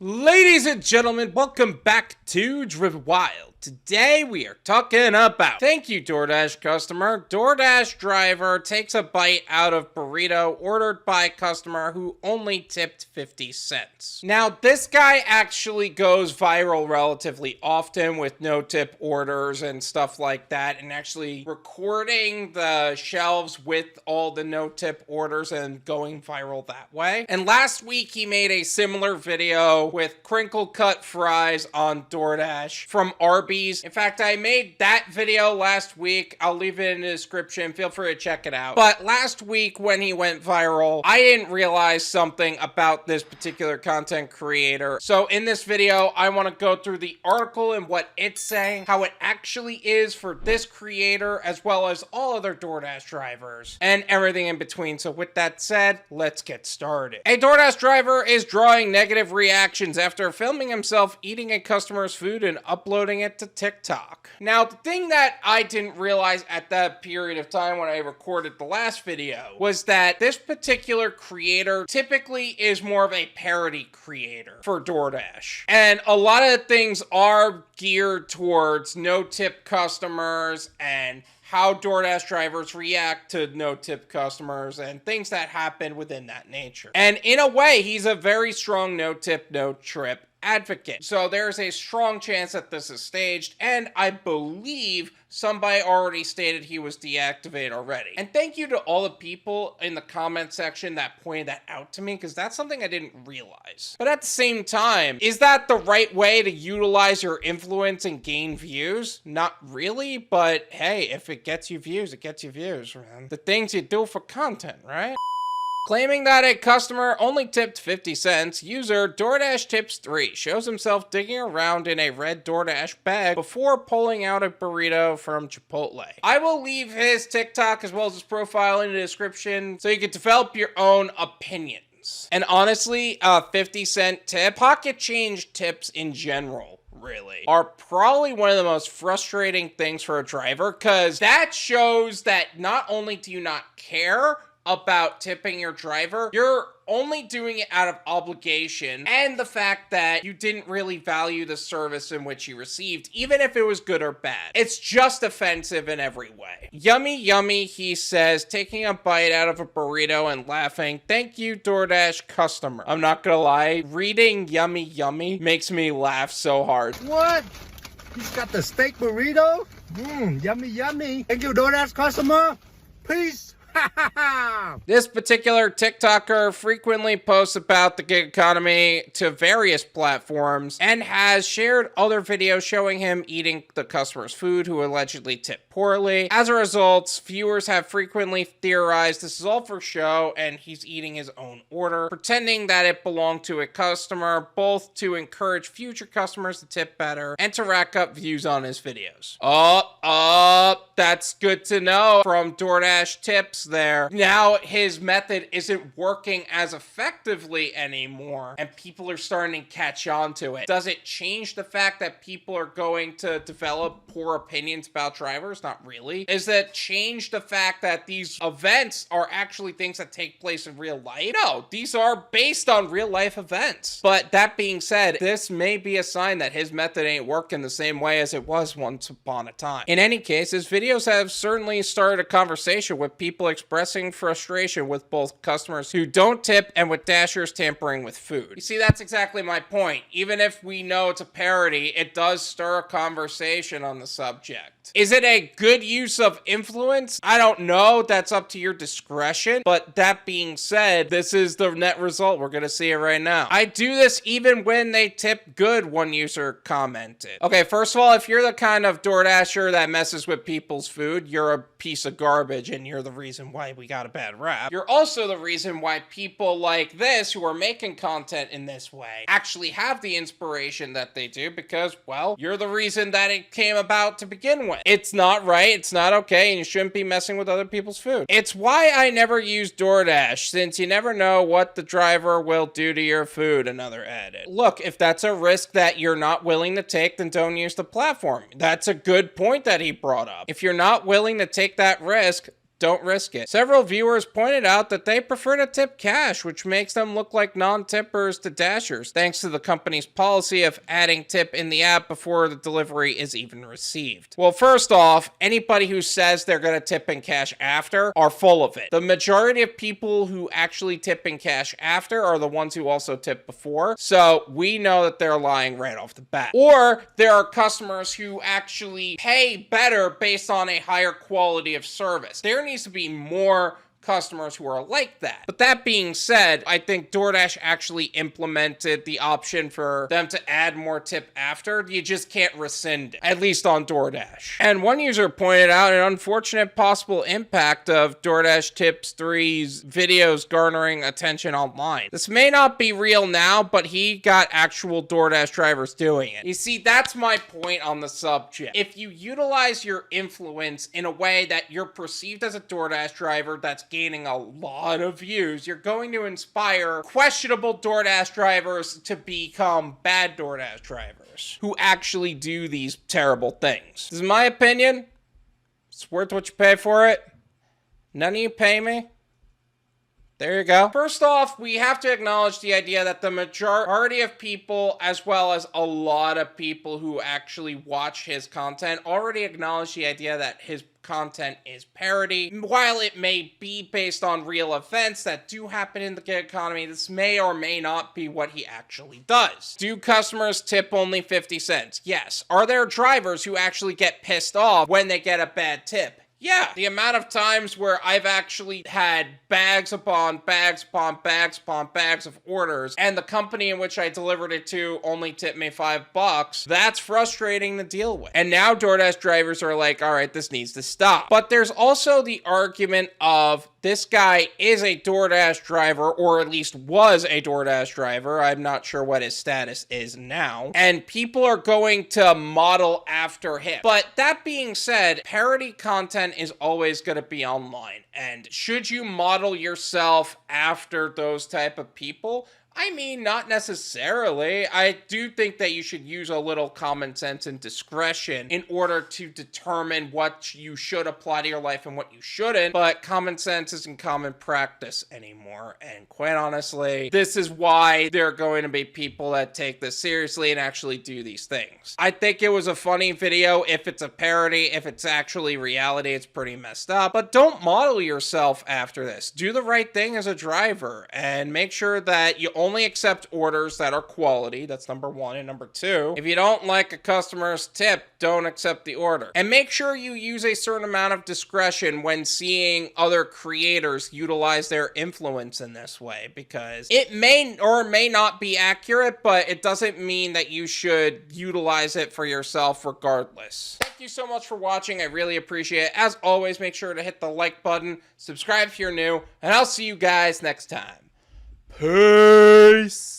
Ladies and gentlemen, welcome back to Driven Wild. Today we are talking about thank you DoorDash customer. Doordash driver takes a bite out of burrito ordered by customer who only tipped 50 cents. Now this guy actually goes viral relatively often with no tip orders and stuff like that, and actually recording the shelves with all the no tip orders and going viral that way. And last week he made a similar video with crinkle cut fries on DoorDash from Arby's. In fact, I made that video last week. I'll leave it in the description. Feel free to check it out. But last week when he went viral, I didn't realize something about this particular content creator. So in this video, I want to go through the article and what it's saying, how it actually is for this creator, as well as all other DoorDash drivers, and everything in between. So with that said, let's get started. A DoorDash driver is drawing negative reactions after filming himself eating a customer's food and uploading it to TikTok. Now, the thing that I didn't realize at that period of time when I recorded the last video was that this particular creator typically is more of a parody creator for DoorDash. And a lot of things are geared towards no-tip customers and how DoorDash drivers react to no-tip customers and things that happen within that nature. And in a way, he's a very strong no-tip, no-trip advocate. So there's a strong chance that this is staged, and I believe somebody already stated he was deactivated already. And thank you to all the people in the comment section that pointed that out to me, because that's something I didn't realize. But at the same time, is that the right way to utilize your influence and gain views? Not really, but hey, if it gets you views, it gets you views, man. The things you do for content, right? Claiming that a customer only tipped 50 cents, user DoorDash tips 3 shows himself digging around in a red DoorDash bag before pulling out a burrito from Chipotle. I will leave his TikTok as well as his profile in the description so you can develop your own opinions. And honestly, 50-cent tip, pocket change tips in general, really, are probably one of the most frustrating things for a driver, because that shows that not only do you not care about tipping your driver, you're only doing it out of obligation and the fact that you didn't really value the service in which you received, even if it was good or bad. It's just offensive in every way. Yummy, yummy, he says, taking a bite out of a burrito and laughing. Thank you, DoorDash customer. I'm not gonna lie, reading yummy, yummy makes me laugh so hard. What? He's got the steak burrito? Yummy, yummy. Thank you, DoorDash customer. Peace. This particular TikToker frequently posts about the gig economy to various platforms and has shared other videos showing him eating the customer's food who allegedly tipped poorly. As a result, viewers have frequently theorized this is all for show and he's eating his own order, pretending that it belonged to a customer, both to encourage future customers to tip better and to rack up views on his videos. That's good to know from DoorDash tips there. Now his method isn't working as effectively anymore and people are starting to catch on to it. Does it change the fact that people are going to develop poor opinions about drivers? Not really. Does that change the fact that these events are actually things that take place in real life? No, these are based on real life events. But that being said, this may be a sign that his method ain't working the same way as it was once upon a time. In any case, his videos have certainly started a conversation with people expressing frustration with both customers who don't tip and with dashers tampering with food. You see, that's exactly my point. Even if we know it's a parody, it does stir a conversation on the subject. Is it a good use of influence? I don't know. That's up to your discretion. But that being said, this is the net result. We're gonna see it right now. I do this even when they tip good, one user commented. Okay, first of all, if you're the kind of DoorDasher that messes with people's food, you're a piece of garbage and you're the reason why we got a bad rap. You're also the reason why people like this who are making content in this way actually have the inspiration that they do, because, well, you're the reason that it came about to begin with. It's not right, it's not okay, and you shouldn't be messing with other people's food. It's why I never use DoorDash, since you never know what the driver will do to your food, another added. Look, if that's a risk that you're not willing to take, then don't use the platform. That's a good point that he brought up. If you're not willing to take that risk, don't risk it. Several viewers pointed out that they prefer to tip cash, which makes them look like non-tippers to Dashers, thanks to the company's policy of adding tip in the app before the delivery is even received. Well, first off, anybody who says they're going to tip in cash after are full of it. The majority of people who actually tip in cash after are the ones who also tip before, so we know that they're lying right off the bat. Or there are customers who actually pay better based on a higher quality of service. There needs to be more customers who are like that. But that being said, I think DoorDash actually implemented the option for them to add more tip after. You just can't rescind it, at least on DoorDash. And one user pointed out an unfortunate possible impact of DoorDash Tips 3's videos garnering attention online. This may not be real now, but he got actual DoorDash drivers doing it. You see, that's my point on the subject. If you utilize your influence in a way that you're perceived as a DoorDash driver that's gaining a lot of views, you're going to inspire questionable DoorDash drivers to become bad DoorDash drivers who actually do these terrible things. This is my opinion. It's worth what you pay for it. None of you pay me. There you go. First off, we have to acknowledge the idea that the majority of people, as well as a lot of people who actually watch his content, already acknowledge the idea that his content is parody. While it may be based on real events that do happen in the gig economy, this may or may not be what he actually does. Do customers tip only 50 cents? Yes. Are there drivers who actually get pissed off when they get a bad tip? Yeah, the amount of times where I've actually had bags upon bags upon bags upon bags of orders, and the company in which I delivered it to only tipped me $5, that's frustrating to deal with. And now DoorDash drivers are like, all right, this needs to stop. But there's also the argument of this guy is a DoorDash driver, or at least was a DoorDash driver. I'm not sure what his status is now. And people are going to model after him. But that being said, parody content is always going to be online. And should you model yourself after those type of people? I mean, not necessarily. I do think that you should use a little common sense and discretion in order to determine what you should apply to your life and what you shouldn't, but common sense isn't common practice anymore, and quite honestly, this is why there are going to be people that take this seriously and actually do these things. I think it was a funny video. If it's a parody, if it's actually reality, it's pretty messed up, but don't model yourself after this. Do the right thing as a driver, and make sure that you only accept orders that are quality. That's number one. And number two, if you don't like a customer's tip, don't accept the order. And make sure you use a certain amount of discretion when seeing other creators utilize their influence in this way, because it may or may not be accurate, but it doesn't mean that you should utilize it for yourself regardless. Thank you so much for watching. I really appreciate it. As always, make sure to hit the like button, subscribe if you're new, and I'll see you guys next time. Peace.